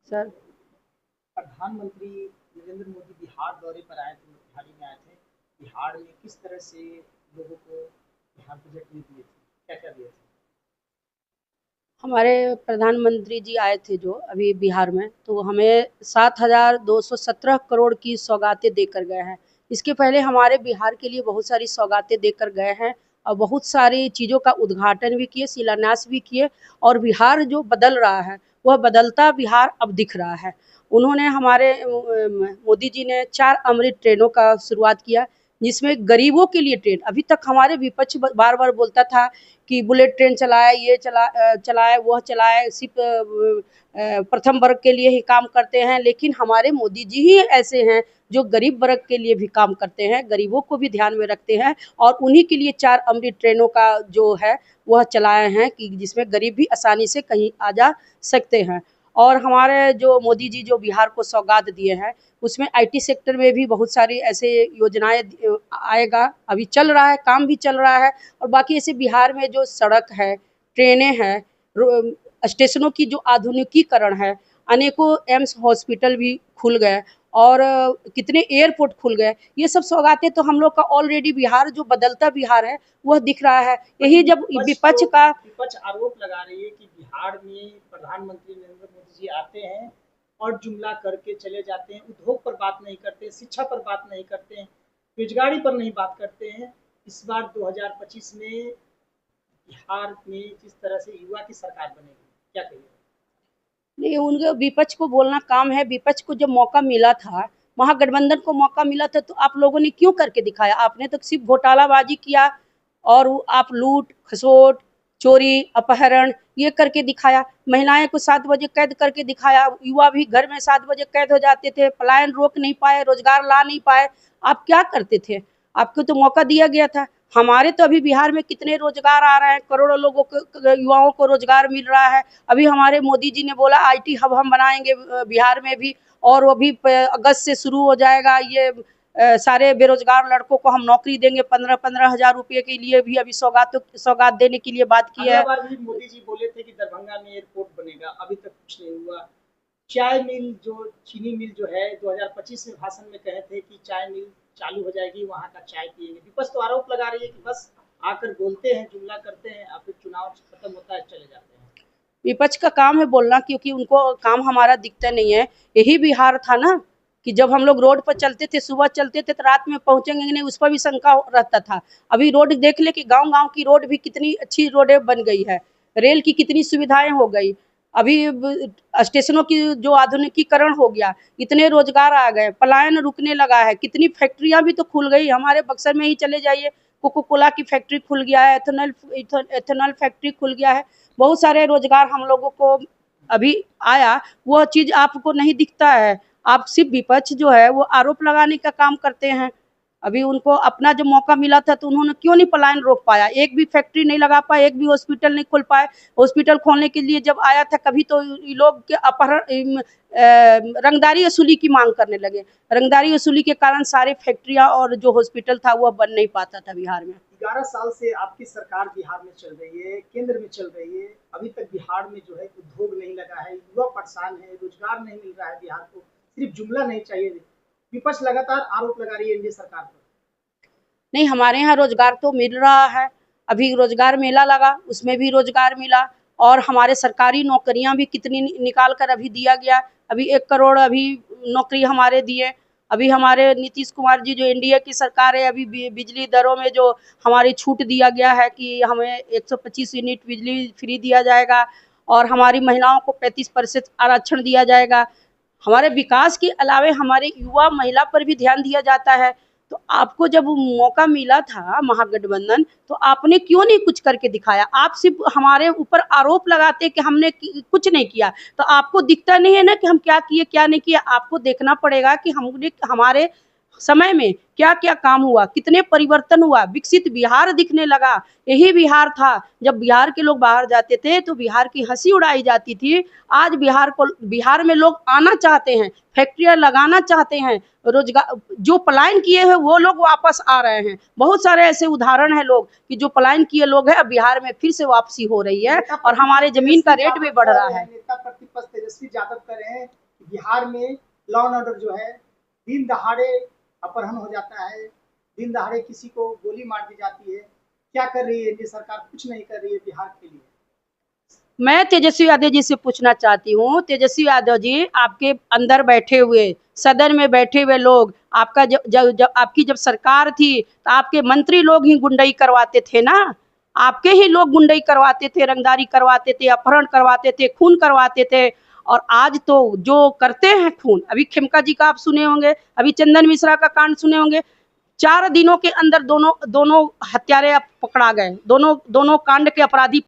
Sir, प्रधानमंत्री नरेंद्र मोदी बिहार दौरे पर आए थे, मोतिहारी में आए थे। बिहार में किस तरह से लोगों को बिहार बजट में दिए थे, क्या क्या दिए थे? हमारे प्रधानमंत्री जी आए थे जो अभी बिहार में, तो हमें 7,217 करोड़ की सौगातें देकर गए हैं। इसके पहले हमारे बिहार के लिए बहुत सारी सौगातें देकर गए हैं और बहुत सारी चीज़ों का उद्घाटन भी किए, शिलान्यास भी किए। और बिहार जो बदल रहा है, वह बदलता बिहार अब दिख रहा है। उन्होंने हमारे मोदी जी ने 4 अमृत ट्रेनों का शुरुआत किया, जिसमें गरीबों के लिए ट्रेन। अभी तक हमारे विपक्ष बार बार बोलता था कि बुलेट ट्रेन चलाए, ये चलाए, वह चलाए, सिर्फ प्रथम वर्ग के लिए ही काम करते हैं। लेकिन हमारे मोदी जी ही ऐसे हैं जो गरीब वर्ग के लिए भी काम करते हैं, गरीबों को भी ध्यान में रखते हैं। और उन्हीं के लिए 4 अमृत ट्रेनों का जो है वह चलाए हैं कि जिसमें गरीब भी आसानी से कहीं आ जा सकते हैं। और हमारे जो मोदी जी जो बिहार को सौगात दिए हैं, उसमें आईटी सेक्टर में भी बहुत सारी ऐसे योजनाएं आएगा, अभी चल रहा है, काम भी चल रहा है। और बाकी ऐसे बिहार में जो सड़क है, ट्रेनें हैं, स्टेशनों की जो आधुनिकीकरण है, अनेकों एम्स हॉस्पिटल भी खुल गए और कितने एयरपोर्ट खुल गए। ये सब सौगातें तो हम लोग का ऑलरेडी बिहार जो बदलता बिहार है वह दिख रहा है। यही जब विपक्ष का विपक्ष आरोप लगा रही है कि बिहार में प्रधानमंत्री नरेंद्र मोदी जी आते हैं और जुमला करके चले जाते हैं, उद्योग पर बात नहीं करते, शिक्षा पर बात नहीं करते हैं, बेरोजगारी पर नहीं बात करते हैं। इस बार 2025 में बिहार में जिस तरह से युवा की सरकार बनेगी, क्या कहिए? नहीं, उनके विपक्ष को बोलना काम है। विपक्ष को जब मौका मिला था, महागठबंधन को मौका मिला था, तो आप लोगों ने क्यों करके दिखाया? आपने तो सिर्फ घोटालाबाजी किया और आप लूट खसोट, चोरी, अपहरण ये करके दिखाया। महिलाएं को 7 बजे कैद करके दिखाया, युवा भी घर में 7 बजे कैद हो जाते थे, पलायन रोक नहीं पाए, रोजगार ला नहीं पाए। आप क्या करते थे? आपको तो मौका दिया गया था। हमारे तो अभी बिहार में कितने रोजगार आ रहे हैं, करोड़ों लोगों को, युवाओं को रोजगार मिल रहा है। अभी हमारे मोदी जी ने बोला आईटी हब हम बनाएंगे बिहार में भी, और वो भी अगस्त से शुरू हो जाएगा। ये सारे बेरोजगार लड़कों को हम नौकरी देंगे, 15-15 हजार रुपये के लिए भी अभी सौगात देने के लिए बात की अगला है। बार भी मोदी जी बोले थे कि दरभंगा में एयरपोर्ट बनेगा, अभी तक कुछ नहीं हुआ। चाय मिल जो चीनी मिल जो है 2025 में भाषण में कहे थे कि चाय मिल चालू हो जाएगी, वहाँ का चाय पिएंगे। विपक्ष तो आरोप लगा रही है कि बस आकर बोलते हैं, जुमला करते हैं और फिर चुनाव खत्म होता है चले जाते हैं। विपक्ष का काम है बोलना, क्योंकि उनको काम हमारा दिखता नहीं है। यही बिहार था ना कि जब हम लोग रोड पर चलते थे, सुबह चलते थे तो रात में पहुंचेंगे नहीं, उस पर भी शंका रहता था। अभी रोड देख ले कि गांव-गांव की रोड भी कितनी अच्छी रोडें बन गई है, रेल की कितनी सुविधाएं हो गई। अभी स्टेशनों की जो आधुनिकीकरण हो गया, इतने रोजगार आ गए, पलायन रुकने लगा है, कितनी फैक्ट्रियां भी तो खुल गई। हमारे बक्सर में ही चले जाइए, कोको कोला की फैक्ट्री खुल गया है, एथेनॉल फैक्ट्री खुल गया है। बहुत सारे रोजगार हम लोगों को अभी आया, वह चीज़ आपको नहीं दिखता है। आप सिर्फ विपक्ष जो है वो आरोप लगाने का काम करते हैं। अभी उनको अपना जो मौका मिला था तो उन्होंने क्यों नहीं पलायन रोक पाया? एक भी फैक्ट्री नहीं लगा पाए, एक भी हॉस्पिटल नहीं खोल पाए। हॉस्पिटल खोलने के लिए जब आया था कभी, तो ये लोग के अपहरण रंगदारी वसूली की मांग करने लगे। रंगदारी वसूली के कारण सारे फैक्ट्रियां और जो हॉस्पिटल था वह बन नहीं पाता था बिहार में। 11 साल से आपकी सरकार बिहार में चल रही है, केंद्र में चल रही है, अभी तक बिहार में जो है उद्योग नहीं लगा है, युवा परेशान है, रोजगार नहीं मिल रहा है बिहार को। सिर्फ जुमला नहीं चाहिए, विपक्ष लगातार आरोप लगा रही है एनडीए सरकार पर। नहीं, हमारे यहाँ रोजगार तो मिल रहा है। अभी रोजगार मेला लगा, उसमें भी रोजगार मिला। और हमारे सरकारी नौकरियां भी कितनी निकाल कर अभी दिया गया। अभी 1 करोड़ अभी नौकरी हमारे दिए। अभी हमारे नीतीश कुमार जी जो एनडीए की सरकार है, अभी बिजली दरों में जो हमारी छूट दिया गया है कि हमें 125 यूनिट बिजली फ्री दिया जाएगा और हमारी महिलाओं को 35% आरक्षण दिया जाएगा। हमारे विकास के अलावे हमारे युवा महिला पर भी ध्यान दिया जाता है। तो आपको जब मौका मिला था महागठबंधन, तो आपने क्यों नहीं कुछ करके दिखाया? आप सिर्फ हमारे ऊपर आरोप लगाते कि हमने कुछ नहीं किया। तो आपको दिखता नहीं है ना कि हम क्या किए क्या नहीं किया? आपको देखना पड़ेगा कि हमने हमारे समय में क्या क्या काम हुआ, कितने परिवर्तन हुआ, विकसित बिहार दिखने लगा। यही बिहार था जब बिहार के लोग बाहर जाते थे तो बिहार की हंसी उड़ाई जाती थी। आज बिहार में लोग आना चाहते हैं, फैक्ट्रियां लगाना चाहते हैं, रोजगार जो पलायन किए हैं वो लोग वापस आ रहे हैं। बहुत सारे ऐसे उदाहरण हैं लोग कि जो पलायन किए लोग हैं अब बिहार में फिर से वापसी हो रही है और हमारे जमीन का रेट भी बढ़ रहा है। नेता प्रतिपक्ष तेजस्वी यादव कह रहे हैं कि बिहार में लॉ एंड ऑर्डर जो है दिन दहाड़े अपहरण हो जाता है, दिन दहाड़े किसी को गोली मार दी जाती है। क्या कर रही है ये सरकार? कुछ नहीं कर रही है बिहार के लिए। मैं तेजस्वी यादव जी से पूछना चाहती हूँ, तेजस्वी यादव जी, आपके अंदर बैठे हुए, सदन में बैठे हुए लोग, आपका आपकी जब सरकार थी तो आपके मंत्री लोग ही गुंडई करवाते थे ना, आपके ही लोग गुंडई करवाते थे, रंगदारी करवाते थे, अपहरण करवाते थे, खून करवाते थे। और आज तो जो करते हैं खून, अभी खेमका जी का आप सुने होंगे, अभी चंदन मिश्रा का कांड सुने होंगे, 4 दिनों के अंदर दोनों हत्यारे पकड़ा गए, दोनों कांड के अपराधी